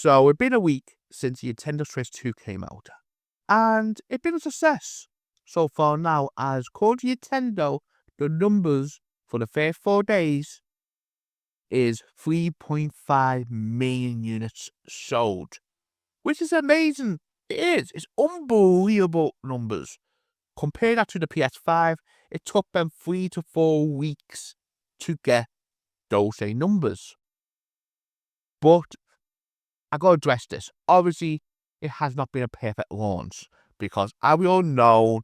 So it's been a week since the Nintendo Switch 2 came out, and it's been a success so far now, as according to Nintendo, the numbers for the first 4 days is 3.5 million units sold, which is amazing. It is. It's unbelievable numbers. Compare that to the PS5, it took them 3 to 4 weeks to get those same numbers. But I gotta address this. Obviously, it has not been a perfect launch because, as we all know,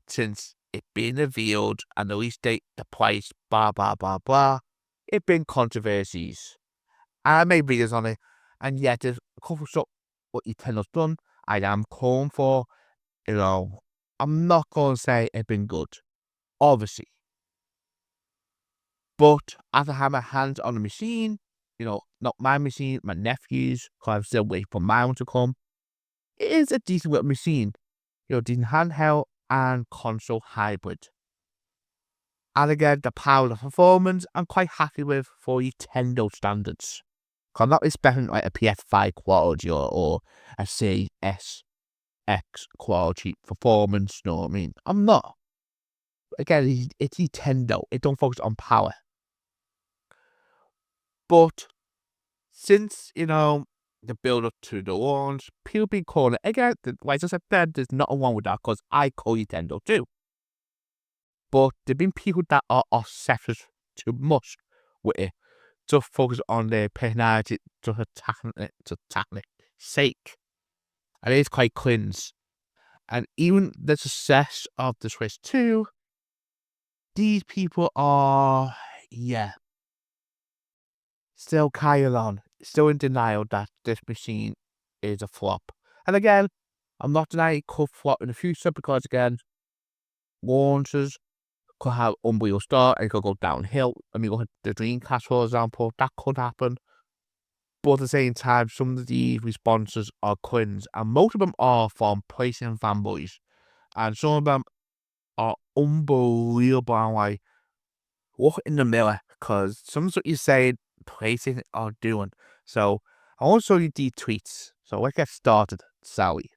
since it been revealed and the release date, the price, blah blah blah blah, it been controversies. And I made videos on it, and yet there's a couple of stuff what Nintendo's done. I am calling for, you know, I'm not gonna say it's been good, obviously, but as I have my hands on the machine, not my machine, my nephew's, because I'm still waiting for mine to come. It is a decent little machine, decent handheld and console hybrid. And again, the power of the performance, I'm quite happy with for Nintendo standards. Cause I'm not expecting like a PS5 quality or a Series X quality performance, you know what I mean? I'm not. Again, it's Nintendo. It don't focus on power. But since, the build up to the launch, people been calling it again, like I said, there's nothing wrong with that because I call Nintendo too. But there been people that are obsessed too much with it, just focus on their personality, just attacking it sake. And it is quite cringe. And even the success of the Switch 2, these people are, still carrying on, still in denial that this machine is a flop. And again, I'm not denying it could flop in the future because, again, launches could have unreal start and it could go downhill. I mean, look at the Dreamcast, for example, that could happen. But at the same time, some of the responses are cringe, and most of them are from PlayStation fanboys. And some of them are unbelievable. I'm like, look in the mirror, because some of what you're saying, PlayStation are doing. So, I want to show you these tweets. So, let's get started, Sally.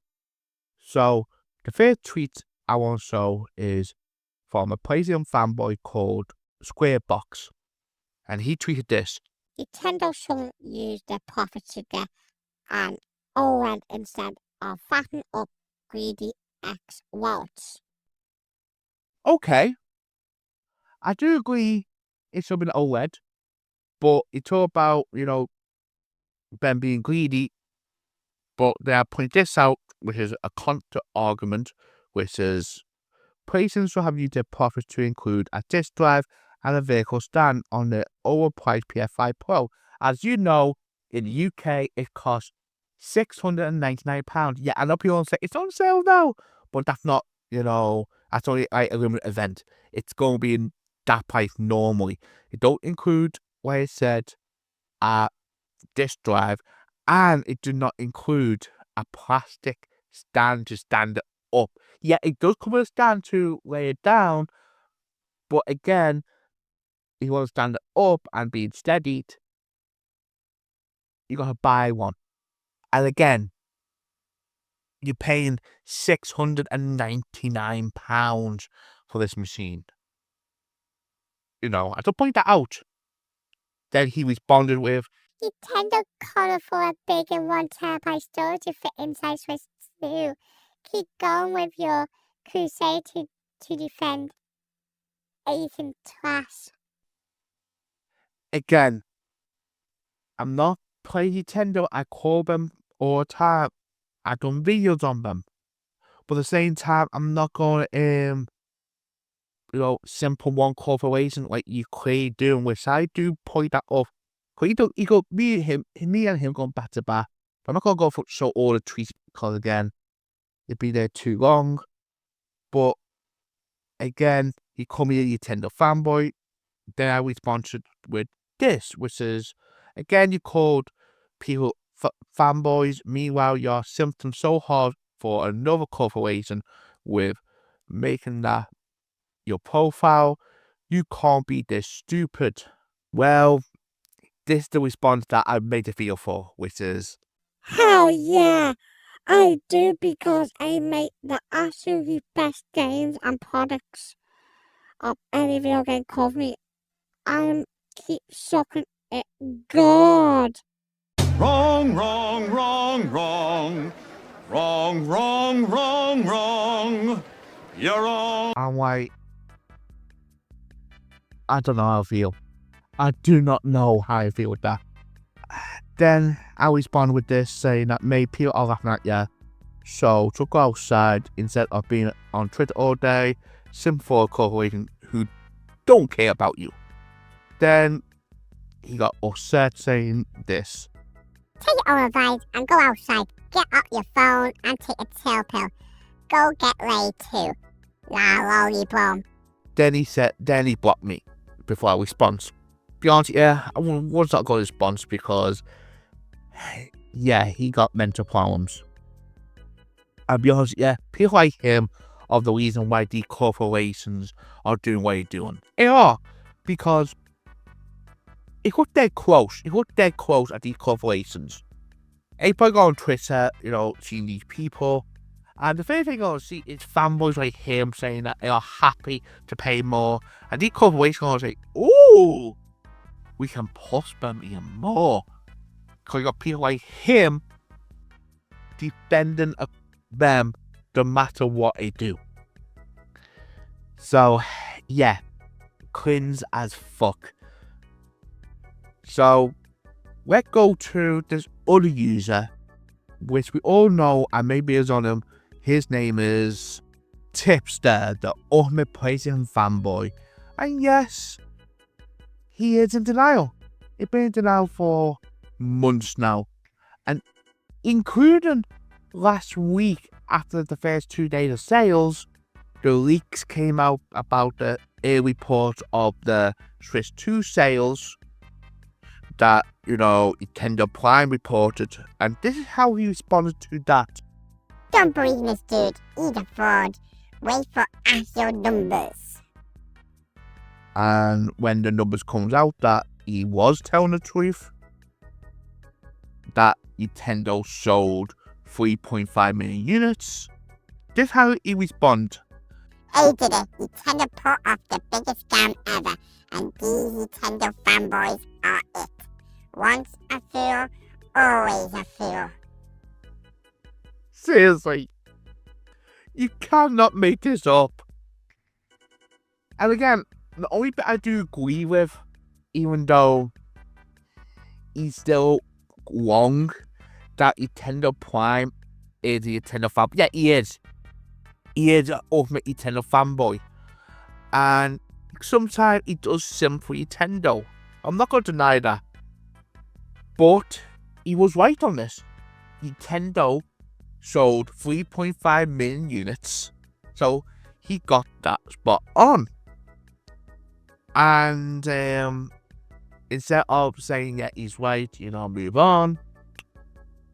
So, the first tweet I want to show is from a PlayStation fanboy called Squarebox. And he tweeted this. Nintendo shouldn't use their profits to get an OLED instead of fatten up greedy X wallets. Okay, I do agree it should be an OLED, but it's all about, them being greedy. But they are pointing this out, which is a counter argument, which is PlayStation should have used their profits to include a disk drive and a vehicle stand on the overpriced PS5 Pro. As you know, in the UK, it costs £699. Yeah, I know people say it's on sale now, but that's not, that's only like a limited event. It's going to be in that price normally. It don't include, like I said, a disk drive, and it do not include a plastic stand to stand it up. Yeah, it does come with a stand to lay it down, but again, if you want to stand it up and be steadied, you gotta buy one. And again, you're paying £699 for this machine. I have to point that out. Then he responded with, Nintendo could afford a bigger 1TB storage to fit inside Switch 2. Keep going with your crusade to defend Asian trash. again, I'm not playing Nintendo, I call them all the time. I've done videos on them. But at the same time, I'm not going to, simple one corporation like you clearly doing, which I do point that off. Because me and him going back to back. But I'm not going to go for show all the tweets because, again, it'd be there too long. But again, he called me a Nintendo fanboy. Then I responded with this, which is, again, you called people fanboys. Meanwhile, you're simping so hard for another corporation with making that your profile. You can't be this stupid. Well, this is the response that I made a video for, which is, Hell yeah, I do, because I make the absolutely best games and products of any video game company. I keep sucking it good. Wrong, wrong, wrong, wrong. Wrong, wrong, wrong, wrong. You're wrong. I'm like, I don't know how I feel. I do not know how I feel with that. Then I respond with this, saying that maybe people are laughing at you. So to go outside instead of being on Twitter all day, Simp for a corporation who don't care about you. Then he got upset saying this. Take your own advice and go outside. Get off your phone and take a chill pill. Go get laid too. La lolly blom. Then he blocked me before I respond. Be honest, yeah, I was not going to respond because, yeah, he got mental problems. I'll be honest, yeah, people like him are the reason why the corporations are doing what they're doing. They are, because it got dead close. It got dead close at these corporations. Everybody go on Twitter, seeing these people. And the first thing you're going to see is fanboys like him saying that they are happy to pay more. And these corporations are going to say, ooh, we can push them even more. Because you got people like him defending them no matter what they do. So, yeah, cringe as fuck. So, let's go to this other user, which we all know and maybe is on him. His name is Tipster, the ultimate PlayStation fanboy. And yes, he is in denial. He's been in denial for months now. And including last week, after the first 2 days of sales, the leaks came out about the early report of the Switch 2 sales that, Nintendo Prime reported. And this is how he responded to that. Don't believe in this dude. He's a fraud. Wait for actual numbers. And when the numbers comes out that he was telling the truth, that Nintendo sold 3.5 million units, this is how he responded. He did it. Nintendo pulled off the biggest scam ever, and these Nintendo fanboys are it. Once a fool, always a fool. Seriously, you cannot make this up. And again, the only bit I do agree with, even though he's still wrong, that Nintendo Prime is a Nintendo fanboy. Yeah, he is. He is an ultimate Nintendo fanboy. And sometimes he does simp for Nintendo. I'm not going to deny that. But he was right on this. Nintendo sold 3.5 million units. So he got that spot on. And instead of saying, yeah, he's right, move on,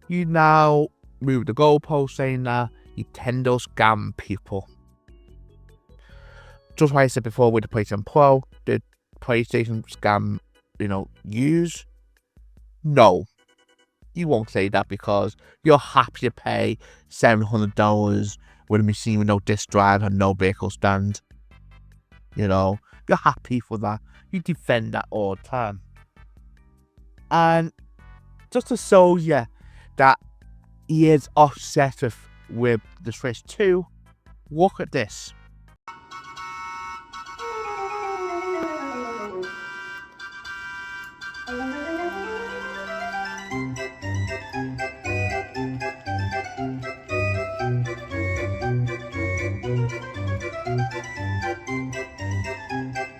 you now move the goalpost saying that Nintendo scam people. Just like I said before with the PlayStation Pro, did PlayStation scam, use? No. You won't say that because you're happy to pay $700 with a machine with no disk drive and no vehicle stand. You're happy for that. You defend that all the time. And just to show you that he is offset with the Switch 2, look at this.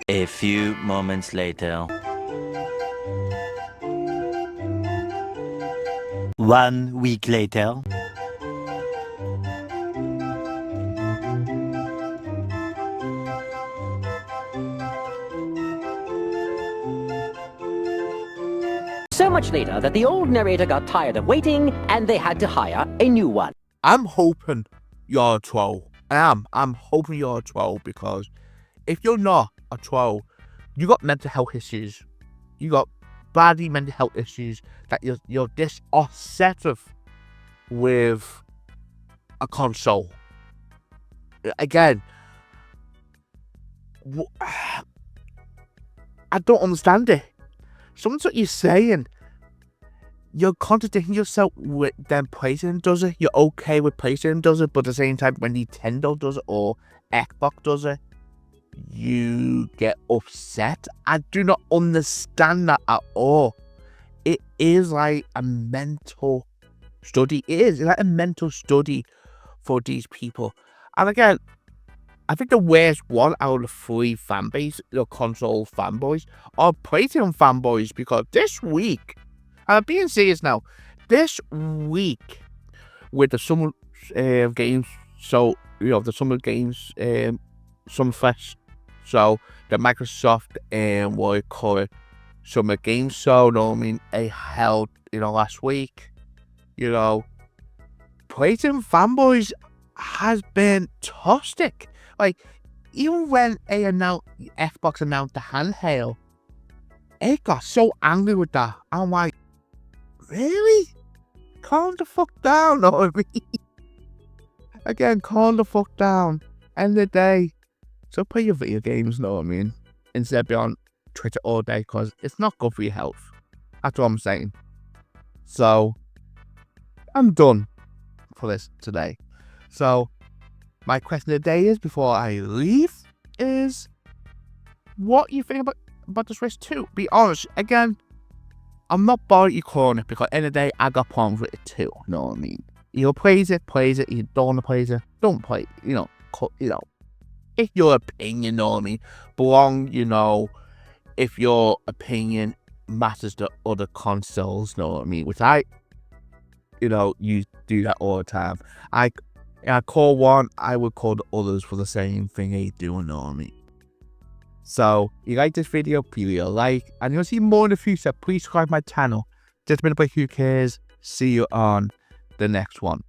A few moments later. 1 week later. So much later that the old narrator got tired of waiting and they had to hire a new one. I'm hoping you're a troll. I'm hoping you're a troll because if you're not a troll, you got mental health issues. You got body mental health issues that you're this upset of. with a console. Again, I don't understand it. Something's what you're saying. You're contradicting yourself with them PlayStation does it. You're okay with PlayStation does it, but at the same time, when Nintendo does it or Xbox does it, you get upset. I do not understand that at all. It is like a mental study. It's like a mental study for these people. And again, I think the worst one out of the 3 fanbase, the console fanboys, are PlayStation fanboys, because this week, and I'm being serious now, this week with the summer games, so, the summer games, Summerfest, so the Microsoft what you call it, Summer Games Show, they held, last week, PlayStation fanboys has been toxic. Like, even when Xbox announced the handheld, it got so angry with that. I'm like, really? Calm the fuck down, know what I mean? Again, calm the fuck down. End of the day, so play your video games, know what I mean? Instead of being on Twitter all day, because it's not good for your health. That's what I'm saying. So, I'm done for this today. So, my question of the day is, before I leave, is what you think about the Switch 2? Be honest, again, I'm not bothered you calling it, because at the end of the day, I got problems with it too, you know what I mean? You plays it, you don't want to play it, don't play it, If your opinion, you know what I mean, if your opinion matters to other consoles, you know what I mean, which you do that all the time. I call one, I would call the others for the same thing they do, you know what I mean. So, you like this video, please leave a like, and you'll see more in the future. Please subscribe my channel. Just been a break, who cares? See you on the next one.